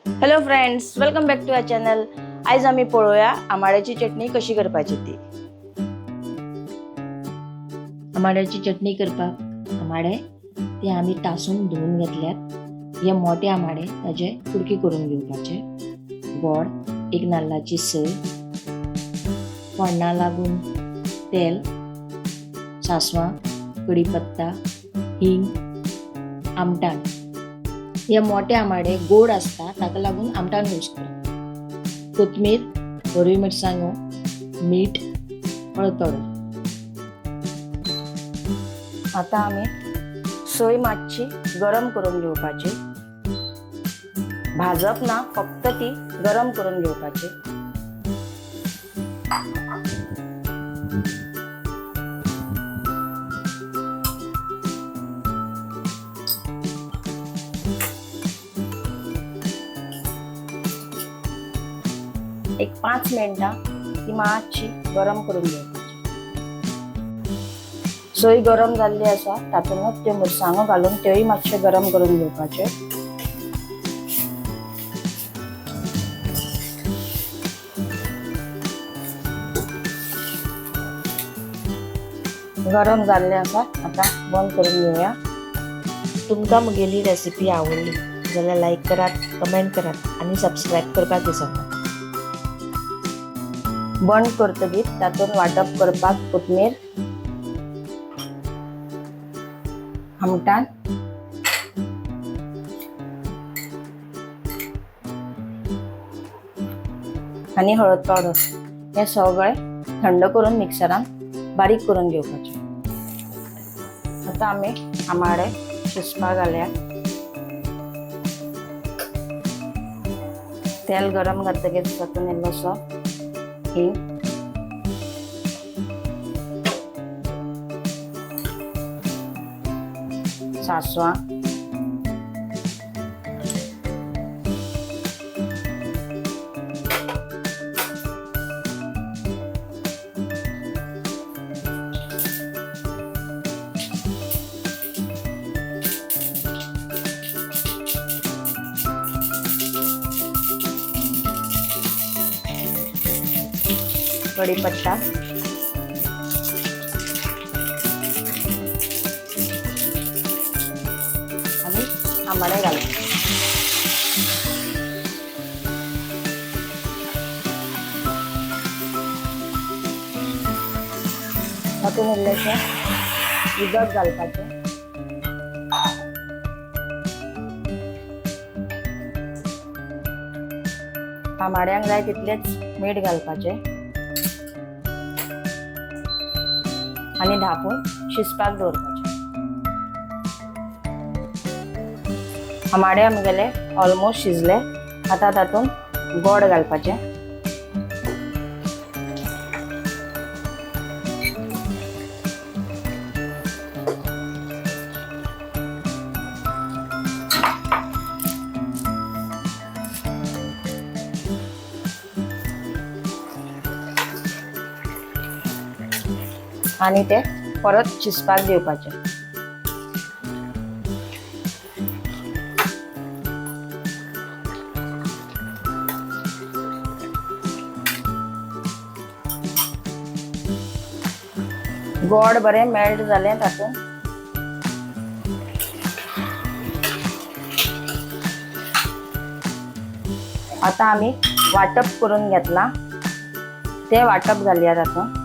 Hello friends, welcome back to our channel. आज आम्ही पळोवया आमाड्याची चटणी कशी करपाची ती. आमाड्याची चटणी करपाक आमाडे ते आम्ही तासून धुवून घेतल्यात. हे मोठे आमाडे ताजे कुडकी करून घेवपाचे. गोड, एक नाल्लाची सय, फोडणा लागून तेल, सासवां, कढीपत्ता, हिंग, आमटाण. हे मोठे आमाडे गोड असता ताका लागून आमटाण यूज करता. कोथमीर, हरवी मिरसांगो, मीठ, हळद पावडर. आता आम्ही सोय मातशी गरम करून घेवपाची. भाजप ना, फक्त ती गरम करून घेवपाची. एक 5 मिनिटां ती मातशी गरम करून घेवपाची. सोय गरम जाल्ली आसा तातूंत त्यो मिरसांगो घालून त्योय मातशे गरम करून घेवपाचे. गरम जाल्ले आसा, आता बंद करून घेवया. तुमकां म्हगेली रेसिपी आवडली जाल्यार लायक करात, कमेंट करात आणि सबस्क्राईब करपाक विसरनात. बंद करतकीर तातूंत वांटप करपाक कोथमीर, आमटाण, आणि हळद पावडर हे सगळे थंड करून मिक्सरान बारीक करून घेवपाचे. आता आम्ही आमाडे शिजपाक घालया. तेल गरम जातकीर तातूंत इल्लोसो हिंग, सासवां, कढीपत्ता, आणि आमाडे घालून तातूंत इल्लेशें उदक घालपाचें. आमाड्यांक जाय तितलेच मीठ घालपाचें आणि धापून शिजपाक दवरपाचे. आमाडे आमगेले ऑलमोस्ट शिजले. आता तातूंत गोड घालपाचे. आणि ते परत शिजपाक दिवपाचे. गोड बरे मेल्ट जाले तातूंत. आता आम्ही वाटप करून घेतला ते वाटप घालया तातूंत.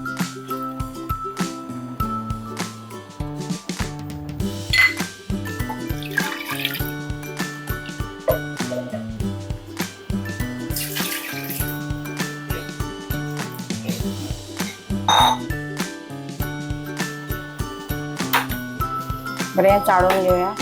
बरें चाळून घेवया.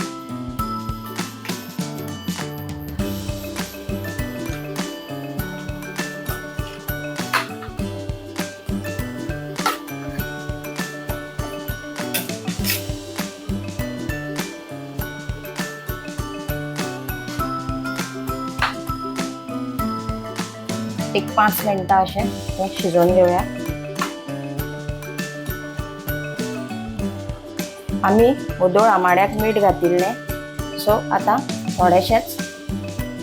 एक 5 मिनिटां अशें हे शिजोवन घेवया. आम्ही उदोळ आमाड्याक मीठ घातिल्लें, सो आता थोडेशेंच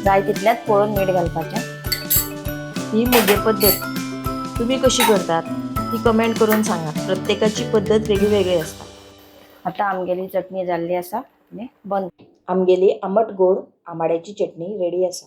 जाय तितल्यात पळोवन मीठ घालपाचें. ही मुगे पद्धत तुम्ही कशी करतात ती कमेंट करून सांगा. प्रत्येकाची पद्धत वेगळी असता. आता आमगेली चटणी जाल्ली आसा आनी बंद. आमगेली आंबट गोड आंबाड्याची चटणी रेडी आसा.